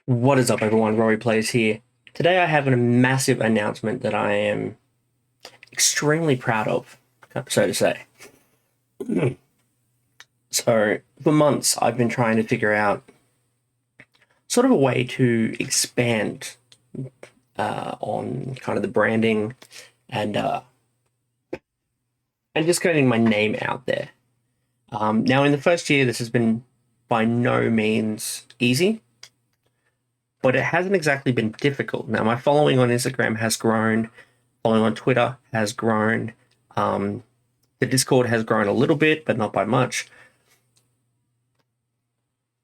What is up, everyone? Rory Plays here. Today, I have a massive announcement that I am extremely proud of, so to say. So, for months, I've been trying to figure out sort of a way to expand on kind of the branding and uh, and just getting my name out there. Now, in the first year, this has been by no means easy, but it hasn't exactly been difficult. Now, my following on Instagram has grown, following on Twitter has grown. The Discord has grown a little bit, but not by much.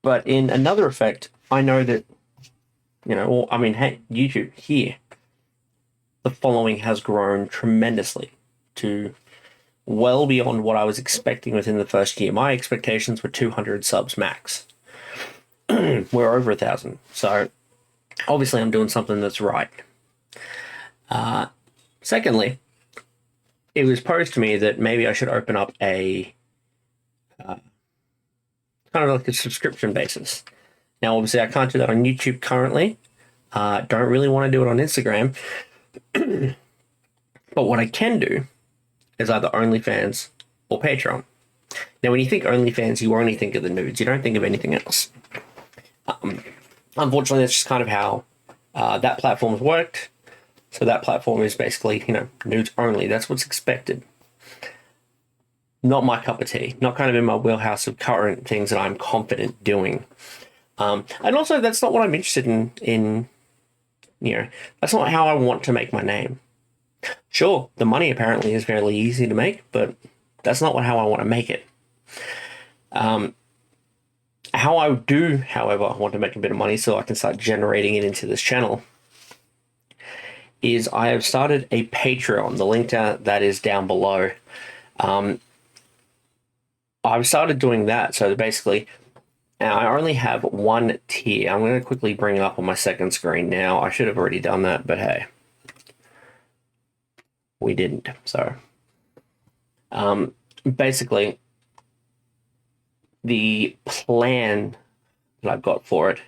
But in another effect, I know that, hey, YouTube here, the following has grown tremendously to well beyond what I was expecting within the first year. My expectations were 200 subs max. We're over 1,000. So obviously, I'm doing something that's right. Secondly, it was posed to me that maybe I should open up a kind of like a subscription basis. Now, obviously, I can't do that on YouTube currently. Don't really want to do it on Instagram. But what I can do is either OnlyFans or Patreon. Now, when you think OnlyFans, you only think of the nudes. You don't think of anything else. Unfortunately, that's just kind of how that platform's worked. So that platform is basically, nudes only. That's what's expected. Not my cup of tea. Not kind of in my wheelhouse of current things that I'm confident doing. And also, that's not what I'm interested in. That's not how I want to make my name. Sure, the money apparently is fairly easy to make, but that's not how I want to make it. How I do, however, want to make a bit of money so I can start generating it into this channel is I have started a Patreon. The link to that is down below. I've started doing that. So basically, I only have one tier. I'm going to quickly bring it up on my second screen now. I should have already done that, but hey, we didn't. So basically, the plan that I've got for it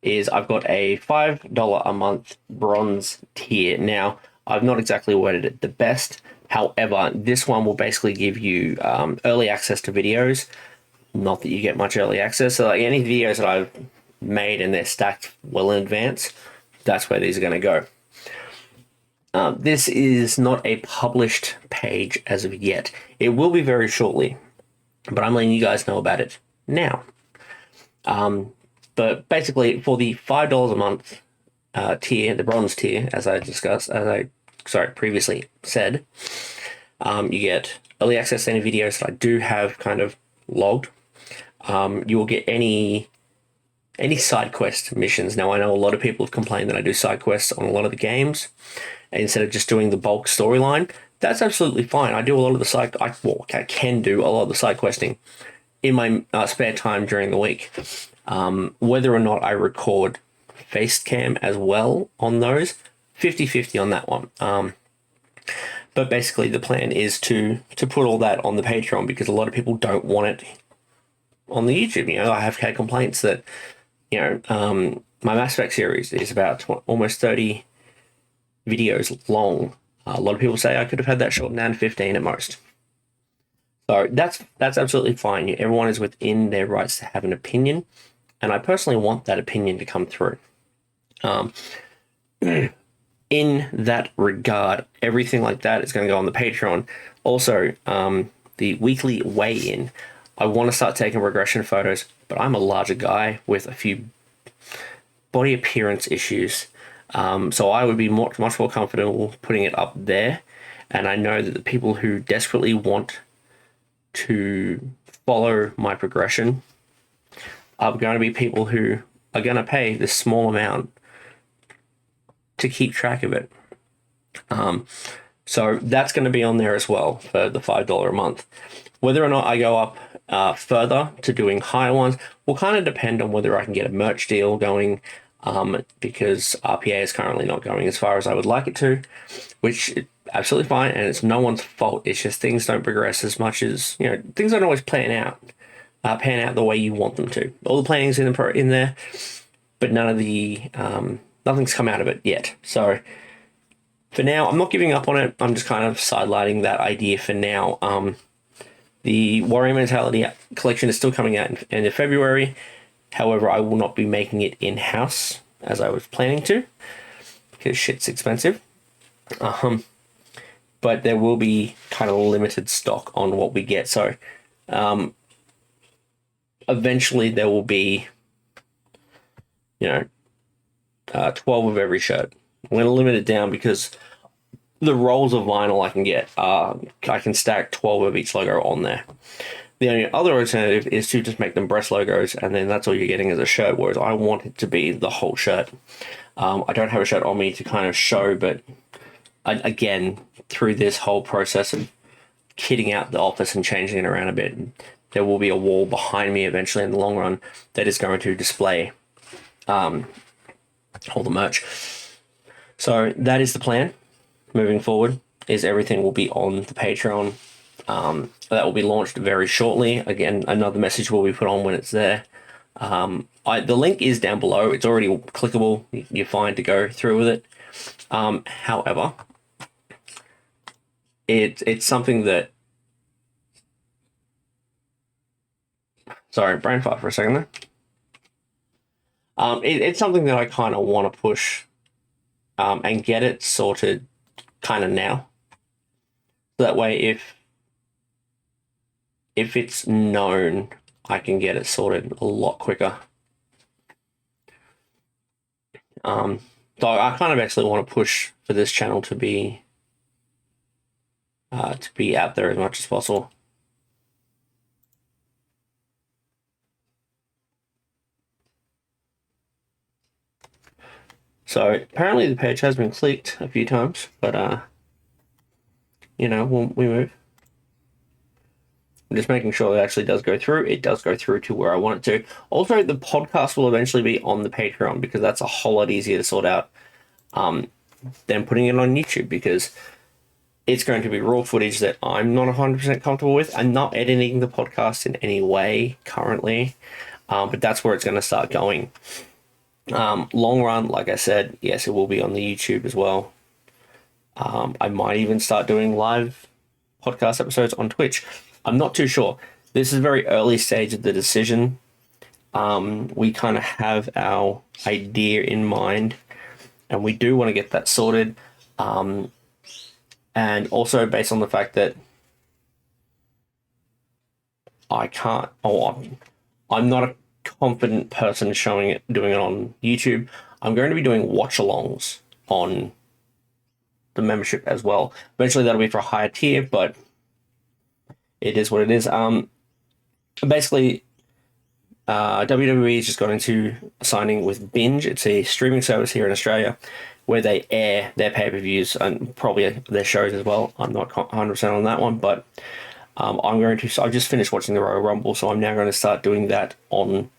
is I've got a $5 a month bronze tier. Now, I've not exactly worded it the best. However, this one will basically give you early access to videos. Not that you get much early access. So like any videos that I've made and they're stacked well in advance, that's where these are going to go. This is not a published page as of yet. It will be very shortly, but I'm letting you guys know about it now. But basically, for the $5 a month tier, the bronze tier, as I previously said, you get early access to any videos that I do have kind of logged. You will get any side quest missions. Now, I know a lot of people have complained that I do side quests on a lot of the games instead of just doing the bulk storyline. That's absolutely fine. I do a lot of the I can do a lot of the side questing in my spare time during the week. Whether or not I record face cam as well on those, 50-50 on that one. But basically the plan is to put all that on the Patreon because a lot of people don't want it on the YouTube. I have had complaints that, my Mass Effect series is about almost 30 videos long. A lot of people say I could have had that shortened down to 15 at most. So that's absolutely fine. Everyone is within their rights to have an opinion, and I personally want that opinion to come through. In that regard, everything like that is going to go on the Patreon. Also, the weekly weigh-in. I want to start taking regression photos, but I'm a larger guy with a few body appearance issues. So I would be much more comfortable putting it up there. And I know that the people who desperately want to follow my progression are going to be people who are going to pay this small amount to keep track of it. So that's going to be on there as well for the $5 a month. Whether or not I go up further to doing higher ones will kind of depend on whether I can get a merch deal going, because RPA is currently not going as far as I would like it to, which is absolutely fine, and it's no one's fault. It's just things don't progress as much as, things don't always plan out. pan out the way you want them to. All the planning's in there, but none of the nothing's come out of it yet. So for now, I'm not giving up on it. I'm just kind of sidelining that idea for now. The Warrior Mentality collection is still coming out in end of February. However, I will not be making it in-house as I was planning to, because shit's expensive. But there will be kind of limited stock on what we get. So eventually there will be, 12 of every shirt. I'm going to limit it down because the rolls of vinyl I can get, I can stack 12 of each logo on there. The only other alternative is to just make them breast logos, and then that's all you're getting as a shirt, whereas I want it to be the whole shirt. I don't have a shirt on me to kind of show, but again, through this whole process of kitting out the office and changing it around a bit, there will be a wall behind me eventually in the long run that is going to display all the merch. So that is the plan moving forward, is everything will be on the Patreon. That will be launched very shortly. Again, another message will be put on when it's there. The link is down below. It's already clickable. You're fine to go through with it. However, it's something that... Sorry, brain fart for a second there. It's something that I kind of want to push and get it sorted kind of now. That way, if it's known, I can get it sorted a lot quicker. So I kind of actually want to push for this channel to be out there as much as possible. So apparently the page has been clicked a few times, but we move. I'm just making sure it actually does go through. It does go through to where I want it to. Also, the podcast will eventually be on the Patreon, because that's a whole lot easier to sort out than putting it on YouTube, because it's going to be raw footage that I'm not 100% comfortable with. I'm not editing the podcast in any way currently, but that's where it's going to start going. Long run, like I said, yes, it will be on the YouTube as well. I might even start doing live podcast episodes on Twitch. I'm not too sure. This is very early stage of the decision. We kind of have our idea in mind, and we do want to get that sorted. And also based on the fact that I'm not a confident person doing it on YouTube. I'm going to be doing watch-alongs on the membership as well. Eventually that'll be for a higher tier, but it is what it is. Basically, WWE has just got into signing with Binge. It's a streaming service here in Australia where they air their pay-per-views and probably their shows as well. I'm not 100% on that one, but I've just finished watching the Royal Rumble, so I'm now going to start doing that on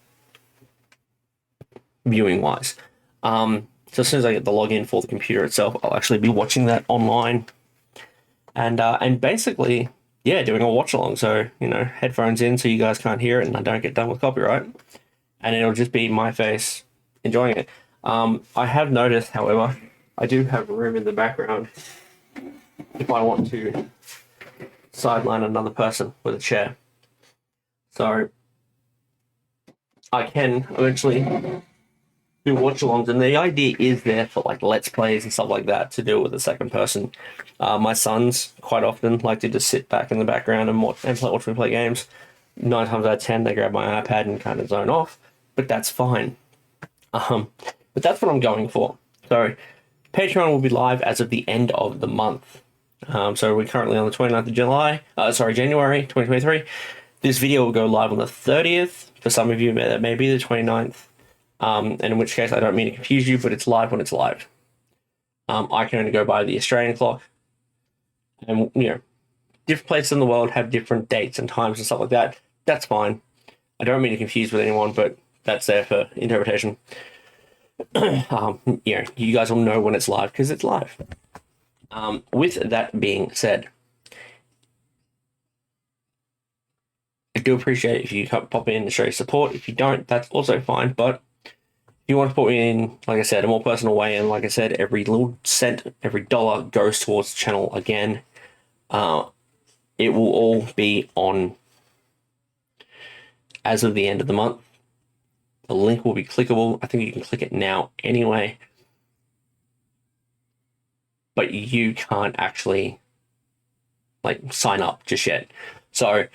viewing wise. So as soon as I get the login for the computer itself, I'll actually be watching that online, and basically, doing a watch along. So headphones in so you guys can't hear it and I don't get done with copyright, and it'll just be my face enjoying it. I have noticed, however, I do have room in the background if I want to sideline another person with a chair. So I can eventually do watch-alongs, and the idea is there for like Let's Plays and stuff like that to do with a second person. My sons quite often like to just sit back in the background and watch me play games. 9 times out of 10, they grab my iPad and kind of zone off, but that's fine. But that's what I'm going for. So Patreon will be live as of the end of the month. So we're currently on the 29th of January 2023. This video will go live on the 30th. For some of you, that may be the 29th. And in which case, I don't mean to confuse you, but it's live when it's live. I can only go by the Australian clock. And, different places in the world have different dates and times and stuff like that. That's fine. I don't mean to confuse with anyone, but that's there for interpretation. You guys will know when it's live because it's live. With that being said, do appreciate it if you pop in and show your support. If you don't, that's also fine. But if you want to put me in, like I said, a more personal way, and like I said, every little cent, every dollar goes towards the channel again. It will all be on as of the end of the month. The link will be clickable. I think you can click it now anyway. But you can't actually sign up just yet. So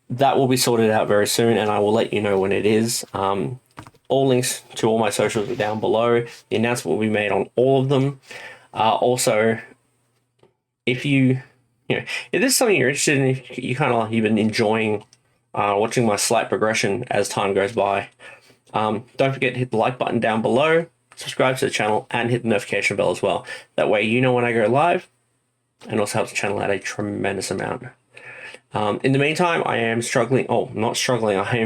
that will be sorted out very soon, and I will let you know when it is. All links to all my socials are down below. The announcement will be made on all of them. Also, if if this is something you're interested in, if you've been enjoying watching my slight progression as time goes by, don't forget to hit the like button down below, subscribe to the channel, and hit the notification bell as well. That way you know when I go live, and also helps the channel out a tremendous amount. In the meantime, I am struggling. Oh, not struggling. I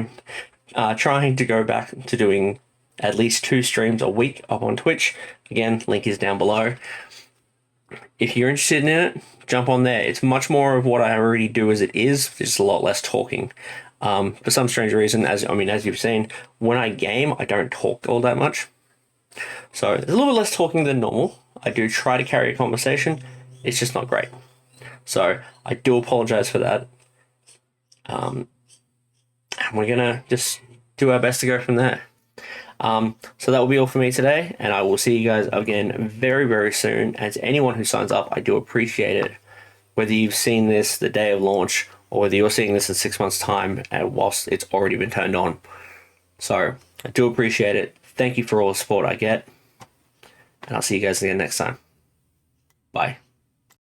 am trying to go back to doing at least 2 streams a week up on Twitch. Again, link is down below. If you're interested in it, jump on there. It's much more of what I already do as it is, just a lot less talking. For some strange reason, as you've seen, when I game, I don't talk all that much. So there's a little bit less talking than normal. I do try to carry a conversation. It's just not great. So I do apologize for that. And we're going to just do our best to go from there. So that will be all for me today, and I will see you guys again very, very soon. As anyone who signs up, I do appreciate it. Whether you've seen this the day of launch, or whether you're seeing this in 6 months' time, and whilst it's already been turned on. So I do appreciate it. Thank you for all the support I get, and I'll see you guys again next time. Bye.